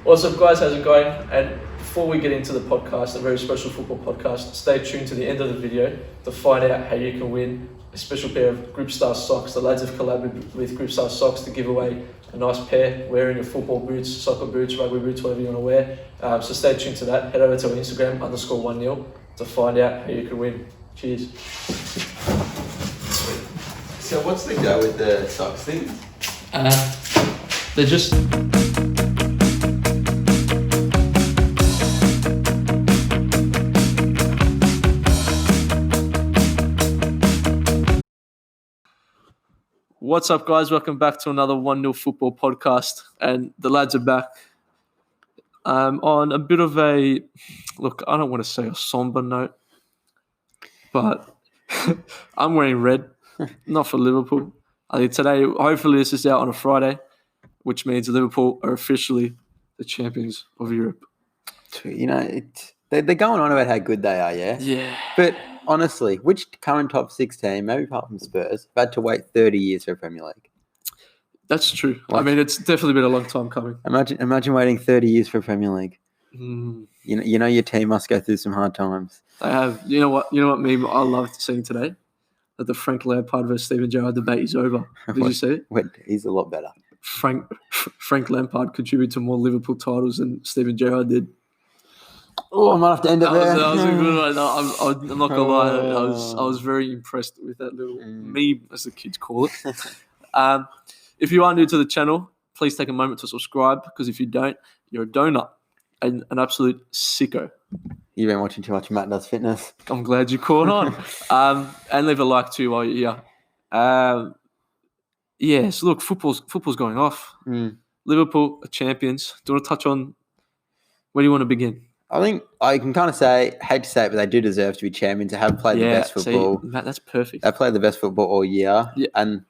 What's up, guys? How's it going? And before we get into the podcast, a very special football podcast, stay tuned to the end of the video to find out how you can win a special pair of Group Star socks. The lads have collaborated with Group Star socks to give away a nice pair, wearing your football boots, soccer boots, rugby boots, whatever you want to wear. So stay tuned to that. Head over to our Instagram, _1nil, to find out how you can win. Cheers. So what's the go with the socks thing? They're just... What's up, guys? Welcome back to another 1nil football podcast, and the lads are back on a bit of a look. I don't want to say a somber note, but I'm wearing red, not for Liverpool. I think today, hopefully, this is out on a Friday, which means Liverpool are officially the champions of Europe. You know, they're going on about how good they are, yeah? Yeah. But honestly, which current top 6 team, maybe apart from Spurs, have had to wait 30 years for a Premier League? That's true. I mean, it's definitely been a long time coming. Imagine waiting 30 years for a Premier League. Mm. You know your team must go through some hard times. They have. You know what meme I loved seeing today? That the Frank Lampard versus Steven Gerrard debate is over. Did you see it? He's a lot better. Frank Lampard contributed to more Liverpool titles than Steven Gerrard did. Oh, I might have to end it there. That was a good one. I'm not gonna lie. I was very impressed with that little meme, as the kids call it. If you are new to the channel, please take a moment to subscribe, because if you don't, you're a donut and an absolute sicko. You've been watching too much Matt Does Fitness. I'm glad you caught on. And leave a like too while you're here. Yes, look, football's going off. Liverpool are champions. Do you want to touch on where do you want to begin? I think I can kind of say, hate to say it, but they do deserve to be champions. They have played the best football. See, Matt, that's perfect. They played the best football all year. Yeah. And,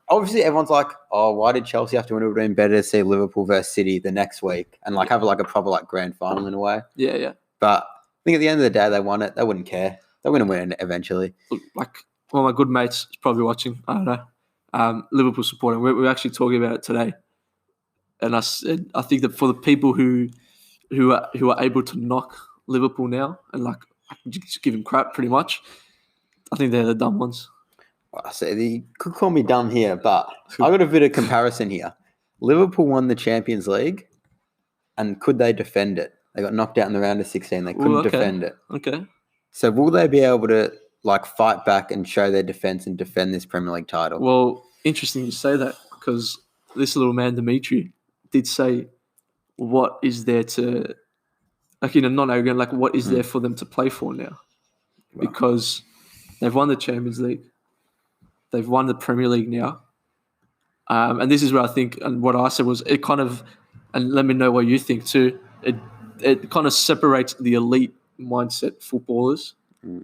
obviously everyone's like, oh, why did Chelsea have to win? It would have been better to see Liverpool versus City the next week and, have, a proper, grand final in a way. Yeah, yeah. But I think at the end of the day, they won it. They wouldn't care. They're going to win it eventually. One of my good mates is probably watching. I don't know. Liverpool supporting. We're actually talking about it today. And I said, I think that for the people who are able to knock Liverpool now and just give them crap pretty much, I think they're the dumb ones. I said you could call me dumb here, but I got a bit of comparison here. Liverpool won the Champions League, and could they defend it? They got knocked out in the round of 16. They couldn't defend it. Okay. So will they be able to fight back and show their defense and defend this Premier League title? Well, interesting you say that, because this little man Dimitri did say, what is there to, not arrogant, what is there for them to play for now? Wow. Because they've won the Champions League. They've won the Premier League now. And this is where I think, and what I said was, it kind of, and let me know what you think too, it kind of separates the elite mindset footballers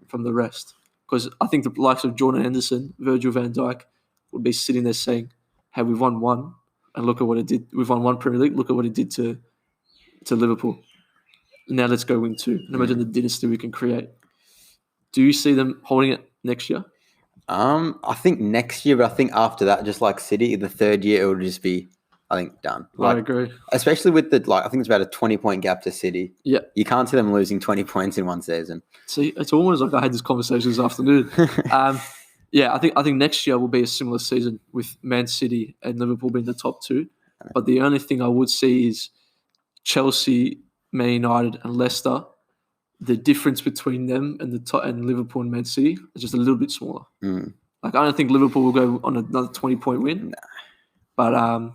from the rest. Because I think the likes of Jordan Henderson, Virgil van Dijk would be sitting there saying, hey, we've won one, and look at what it did. We've won one Premier League, look at what it did to Liverpool. Now let's go win two. And imagine the dynasty we can create. Do you see them holding it next year? I think next year, but I think after that, just like City, the third year, it will just be, I think, done. I agree. Especially with I think it's about a 20-point gap to City. Yeah. You can't see them losing 20 points in one season. See, it's almost like I had this conversation this afternoon. Yeah, I think next year will be a similar season with Man City and Liverpool being the top two. But the only thing I would see is Chelsea, Man United, and Leicester. The difference between them and and Liverpool and Man City is just a little bit smaller. I don't think Liverpool will go on another 20-point win. Nah. But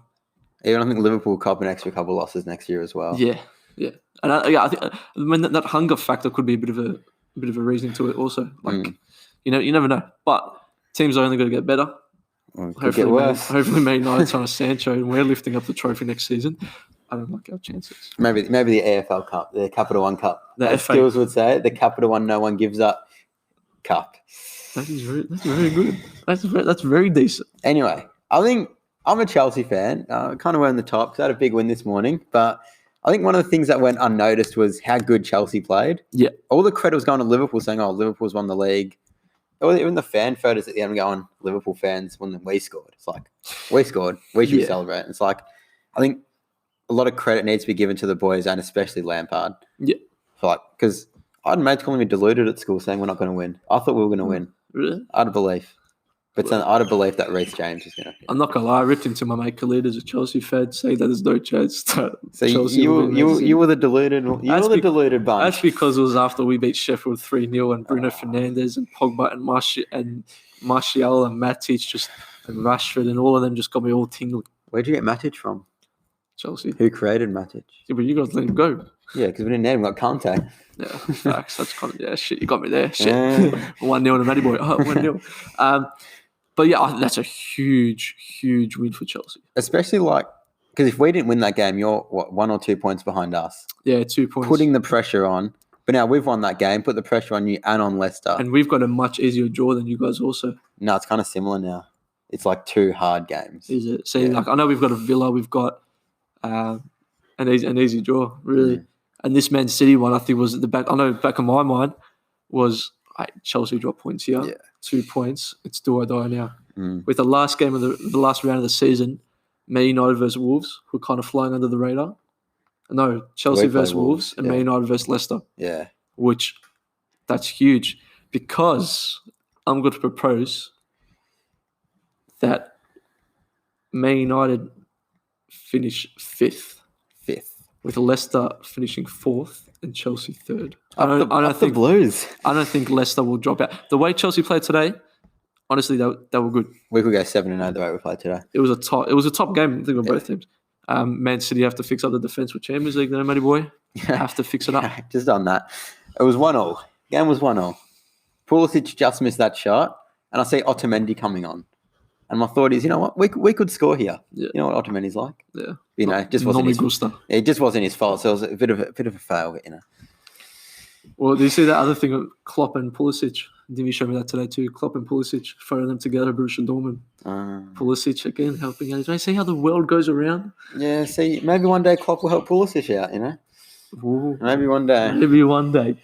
even I think Liverpool will cop an extra couple of losses next year as well. Yeah, yeah, and I think that hunger factor could be a bit of a reason to it also. You never know. But teams are only going to get better. Well, could get worse. Hopefully, Man United's on a Sancho and we're lifting up the trophy next season. I don't like our chances. Maybe the AFL Cup, the Capital One Cup. As Skills would say, the Capital One no one gives up cup. That's very good. That's very decent. Anyway, I think I'm a Chelsea fan. Kind of wearing the top because I had a big win this morning. But I think one of the things that went unnoticed was how good Chelsea played. Yeah. All the credit was going to Liverpool, saying, "Oh, Liverpool's won the league." Even the fan photos at the end going, "Liverpool fans when we scored." It's like we scored, we should celebrate. It's like I think a lot of credit needs to be given to the boys and especially Lampard. Yeah. Because I had mates calling me deluded at school saying we're not going to win. I thought we were going to win. Really? I had a belief. But then I had a belief that Reece James is going to. I'm not going to lie. I ripped into my mate Khalid as a Chelsea fan saying that there's no chance. So you were the deluded bunch. That's because it was after we beat Sheffield 3-0 and Bruno Fernandes and Pogba and Martial and Matic and Rashford and all of them just got me all tingling. Where'd you get Matic from? Chelsea. Who created Matic? Yeah, but you guys let him go. Yeah, because we didn't need him. We got Kante. Yeah, facts. That's kind of, shit, you got me there. Shit. 1-0 to Matty Boy. 1-0. But yeah, that's a huge, huge win for Chelsea. Especially because if we didn't win that game, you're 1 or 2 points behind us. Yeah, 2 points. Putting the pressure on. But now we've won that game, put the pressure on you and on Leicester. And we've got a much easier draw than you guys also. No, it's kind of similar now. It's like 2 hard games. Is it? See, I know we've got a Villa, we've got an easy draw, really. And this Man City one, I think, was at the back. I know back of my mind was Chelsea drop points here. Yeah. 2 points. It's do or die now. With the last game of the last round of the season, Man United versus Wolves, who are kind of flying under the radar. No, Chelsea versus Wolves and Man United versus Leicester. Yeah. Which, that's huge because I'm going to propose that Man United finish fifth. With Leicester finishing 4th and Chelsea 3rd. I don't think Blues. I don't think Leicester will drop out. The way Chelsea played today, honestly, they were good. We could go 7-0 the way we played today. It was a top game, I think, of both teams. Man City have to fix up the defence with Champions League, matey boy. Have to fix it up. Just on that. It was 1-1. Game was 1-1. Pulisic just missed that shot, and I see Otamendi coming on. And my thought is, you know what? We could score here. Yeah. You know what Otamendi's like? Yeah. Just wasn't it just wasn't his fault. So it was a bit of a fail, Well, do you see that other thing of Klopp and Pulisic? Didn't you show me that today too? Klopp and Pulisic, throwing them together, Borussia Dortmund. Pulisic again helping out. See how the world goes around? Yeah, see, maybe one day Klopp will help Pulisic out, Ooh, maybe one day. Maybe one day.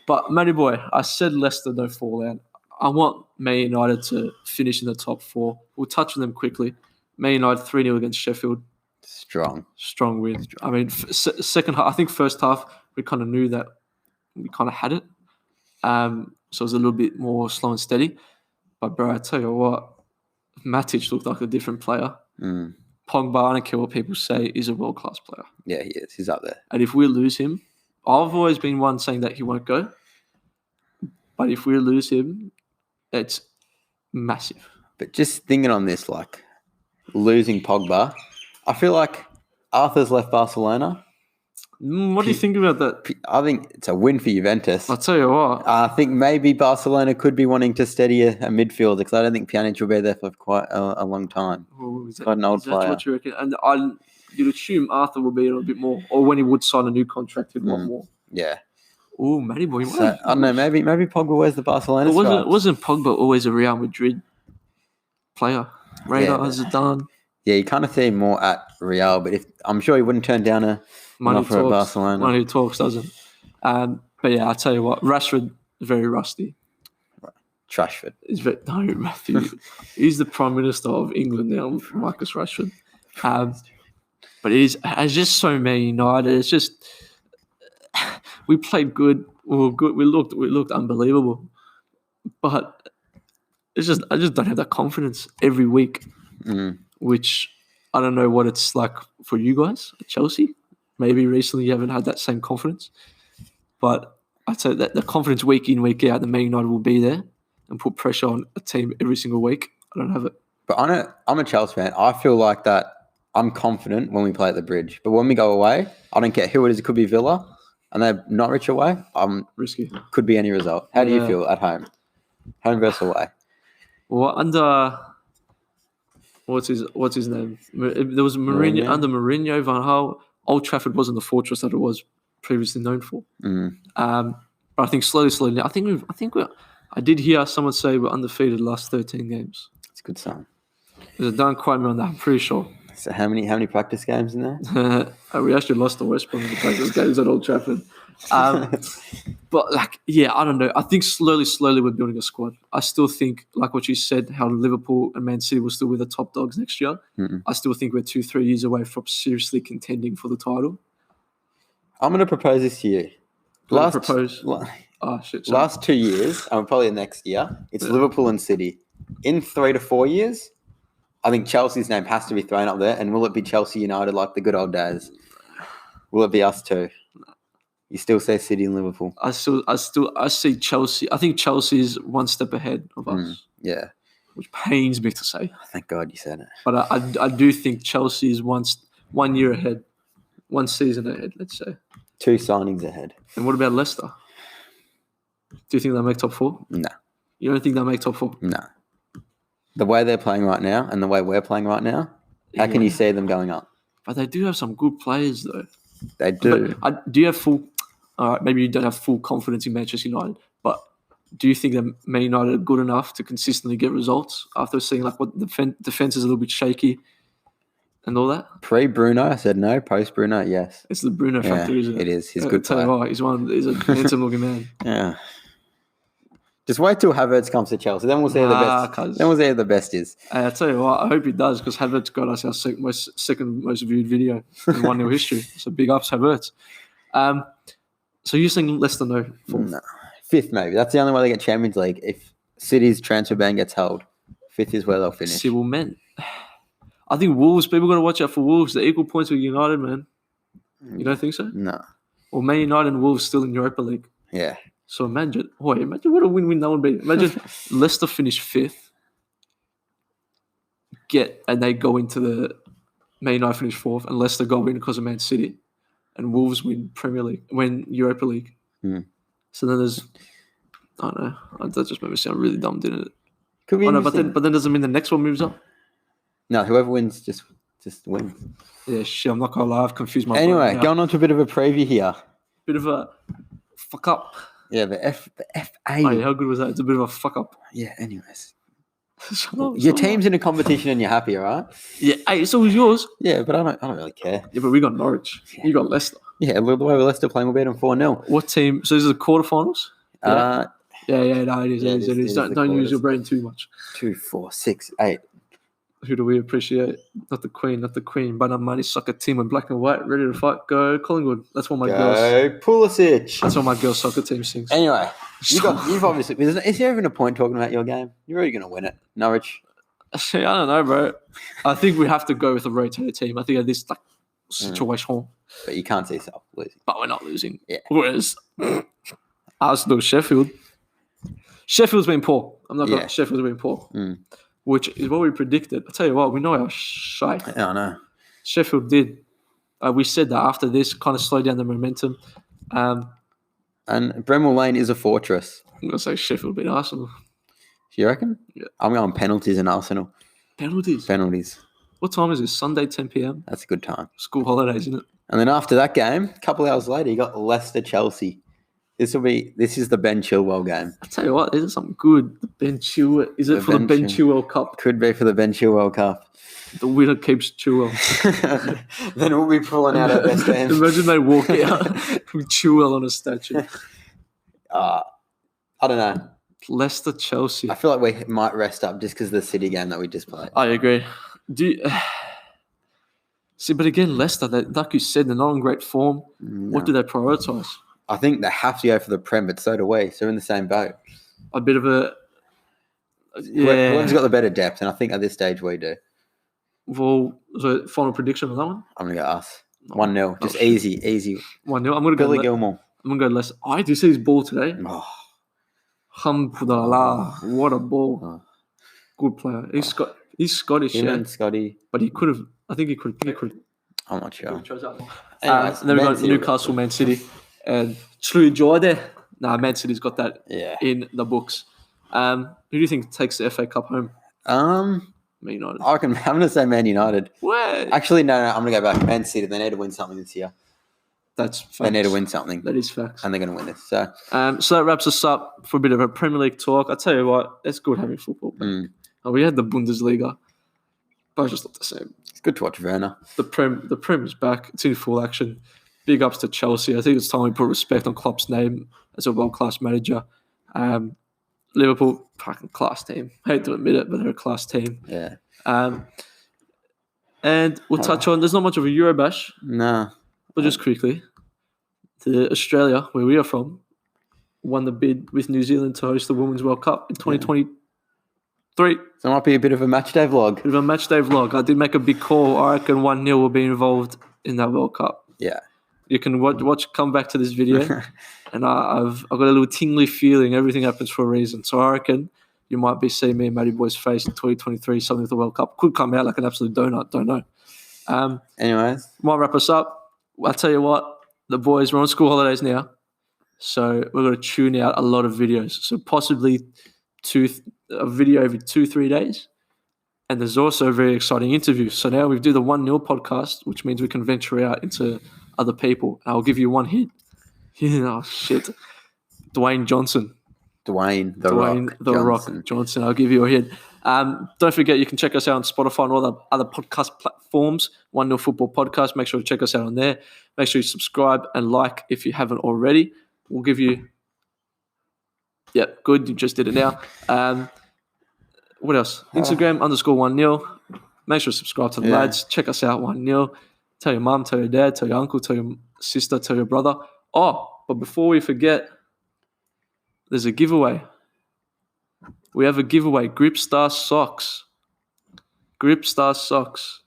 But, matey boy, I said Leicester no fallout. I want Man United to finish in the top 4. We'll touch on them quickly. Man United 3-0 against Sheffield. Strong win. I mean, second half. I think first half we kind of knew that we kind of had it. So it was a little bit more slow and steady. But bro, I tell you what, Matic looked like a different player. Pogba, I don't care what people say, is a world-class player. Yeah, he is. He's up there. And if we lose him, I've always been one saying that he won't go. But if we lose him, it's massive. But just thinking on this, losing Pogba, I feel like Arthur's left Barcelona. What do you think about that? I think it's a win for Juventus. I'll tell you what. I think maybe Barcelona could be wanting to steady a midfielder because I don't think Pjanic will be there for quite a long time. Quite an old player. What you reckon? And you'd assume Arthur will be a little bit more, or when he would sign a new contract, he'd want more. Yeah. Oh, matey boy. So, I don't know. Maybe Pogba wears the Barcelona stripes. Wasn't Pogba always a Real Madrid player? Radar Zidane. Yeah, you kind of see him more at Real, but I'm sure he wouldn't turn down an offer at Barcelona. Money talks, doesn't. But yeah, I'll tell you what. Rashford, very rusty. Trashford. No, Matthew. He's the Prime Minister of England now, Marcus Rashford. But it's just so Man United. It's just we played good. We were good. We looked unbelievable. But I just don't have that confidence every week, which I don't know what it's like for you guys at Chelsea. Maybe recently you haven't had that same confidence. But I'd say that the confidence week in, week out, the Man United will be there and put pressure on a team every single week. I don't have it. But I'm a Chelsea fan. I feel like that I'm confident when we play at the Bridge. But when we go away, I don't care who it is. It could be Villa and they're Norwich away. Risky. Could be any result. How do you feel at home? Home versus away? Well, under... What's his name? There was Mourinho. Under Mourinho, Van Gaal, Old Trafford wasn't the fortress that it was previously known for. But I think slowly now. I did hear someone say we're undefeated the last 13 games. It's a good sign. Don't quote me on that. I'm pretty sure. So how many practice games in there? We actually lost the West Brom in the practice games at Old Trafford. But I don't know. I think slowly we're building a squad. I still think, like what you said, how Liverpool and Man City will still be the top dogs next year. I still think we're 2-3 years away from seriously contending for the title. I'm going to propose this to you. Last 2 years, and probably next year, it's Liverpool and City. In 3 to 4 years, I think Chelsea's name has to be thrown up there. And will it be Chelsea United like the good old days? Will it be us too? You still say City and Liverpool? I see Chelsea. I think Chelsea is one step ahead of us. Yeah. Which pains me to say. Thank God you said it. But I do think Chelsea is 1 year ahead. 1 season ahead, let's say. 2 signings ahead. And what about Leicester? Do you think they'll make top 4? No. You don't think they'll make top 4? No. The way they're playing right now and the way we're playing right now, how can you see them going up? But they do have some good players, though. They do. Do you have full... All right, maybe you don't have full confidence in Manchester United, but do you think that Man United are good enough to consistently get results after seeing what the defense is a little bit shaky and all that? Pre-Bruno, I said no. Post-Bruno, yes. It's the Bruno factor, isn't it? It is. He's a good player. He's a handsome-looking man. Yeah. Just wait till Havertz comes to Chelsea. Then we'll see who the best. Then we'll see who the best is. I tell you what, I hope he does because Havertz got us our second most viewed video in 1-0 history. So big ups, Havertz. So you're saying Leicester no? 4th? No. 5th maybe. That's the only way they get Champions League. If City's transfer ban gets held, 5th is where they'll finish. See, well, man, I think Wolves. People got to watch out for Wolves. They're equal points with United, man. You don't think so? No. Well, Man United and Wolves still in Europa League. Yeah. So imagine what a win-win that would be. Imagine Leicester finish 5th, and they go into the Man United finish 4th, and Leicester go in because of Man City. And Wolves win Europa League. So then there's, I don't know. That just made me sound really dumb, didn't it? Could be interesting. But then doesn't mean the next one moves up. No, whoever wins just wins. Yeah, shit. I'm not gonna lie. I've confused my. Anyway, going on to a bit of a preview here. Bit of a fuck up. Yeah, the FA. Oh, yeah, how good was that? It's a bit of a fuck up. Yeah. Anyways. Your team's in a competition and you're happy, all right? Yeah, hey, so was yours. Yeah, but I don't really care. Yeah, but we got Norwich. Yeah. You got Leicester. Yeah, the way Leicester playing, we'll beat them 4-0. What team? So this is the quarterfinals? Yeah. No, it is. Don't use your brain too much. 2, 4, 6, 8. Who do we appreciate? Not the Queen, but a money soccer team in black and white, ready to fight. Go Collingwood. That's what my girls. Go Pulisic. That's what my girls' soccer team sings. Anyway, you've obviously. Is there even a point talking about your game? You're already going to win it, Norwich. See, I don't know, bro. I think we have to go with a rotated team. I think at this situation. But you can't see yourself losing. But we're not losing. Yeah. Whereas Arsenal, Sheffield's been poor. I'm not going. Sheffield's been poor. Which is what we predicted. I tell you what, we know our shite. Yeah, I know. Sheffield did. We said that after this, kind of slowed down the momentum. And Bramall Lane is a fortress. I'm going to say Sheffield beat Arsenal. You reckon? Yeah. I'm going penalties in Arsenal. Penalties. What time is this? Sunday, 10 p.m? That's a good time. School holidays, isn't it? And then after that game, a couple of hours later, you got Leicester-Chelsea. This is the Ben Chilwell game. I tell you what, this is something good. The Ben Chilwell. Is it for the Ben Chilwell Cup? Could be for the Ben Chilwell Cup. The winner keeps Chilwell. Then we'll be pulling out our best hands. Imagine they walk out with Chilwell on a statue. I don't know. Leicester, Chelsea. I feel like we might rest up just because of the City game that we just played. I agree. See, but again, Leicester, like you said, they're not in great form. No. What do they prioritise? I think they have to go for the Prem, but so do we. So we're in the same boat. A bit of a... Yeah. Whoever's got the better depth, and I think at this stage we do. Well, so final prediction on that one? I'm going to go us. 1-0. Just easy. 1-0. I'm going to go... Billy Gilmore. I'm going to go Leicester. I do see his ball today. Alhamdulillah. What a ball. Good player. He's Scottish, Scotty. But he could have... I think he could... I'm not sure. Then we got Newcastle, Man City. And true joy there. Man City's got that in the books. Who do you think takes the FA Cup home? Man United. I'm going to say Man United. Where? Actually, no. I'm going to go back. Man City. They need to win something this year. That's facts. They need to win something. That is facts. And they're going to win this. So that wraps us up for a bit of a Premier League talk. I tell you what, it's good having football. We had the Bundesliga, but it's just not the same. It's good to watch Werner. The Prem is back. It's in full action. Big ups to Chelsea. I think it's time we put respect on Klopp's name as a world-class manager. Liverpool, fucking class team. I hate to admit it, but they're a class team. Yeah. And we'll touch on, there's not much of a Eurobash. No. But just quickly, Australia, where we are from, won the bid with New Zealand to host the Women's World Cup in 2023. So it might be a bit of a match day vlog. Bit of a match day vlog. I did make a big call. I reckon 1-0 will be involved in that World Cup. Yeah. You can come back to this video, and I've got a little tingly feeling everything happens for a reason. So I reckon you might be seeing me and Matty Boy's face in 2023, something with the World Cup. Could come out like an absolute donut, don't know. Anyways. Might wrap us up. I'll tell you what, the boys, we're on school holidays now, so we're going to tune out a lot of videos. So possibly a video every 2-3 days. And there's also a very exciting interview. So now we do the 1-0 podcast, which means we can venture out into other people. I'll give you one hint. Oh, shit. Dwayne Johnson. Dwayne the Rock Johnson. I'll give you a hint. Don't forget, you can check us out on Spotify and all the other podcast platforms. 1-0 Football Podcast. Make sure to check us out on there. Make sure you subscribe and like if you haven't already. We'll give you... Yep, good. You just did it now. What else? Instagram _1-0. Make sure to subscribe to the lads. Check us out 1-0. Tell your mum, tell your dad, tell your uncle, tell your sister, tell your brother. Oh, but before we forget, there's a giveaway. We have a giveaway. Gripstar socks. Gripstar socks.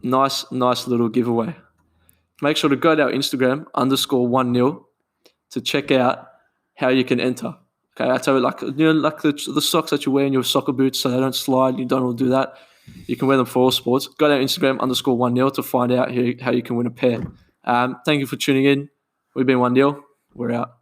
Nice little giveaway. Make sure to go to our Instagram _1-0 to check out how you can enter. Okay, I tell you, like the socks that you wear in your soccer boots so they don't slide, you don't all do that. You can wear them for all sports. Go to our Instagram _1-0 to find out how you can win a pair. Thank you for tuning in. We've been 1-0. We're out.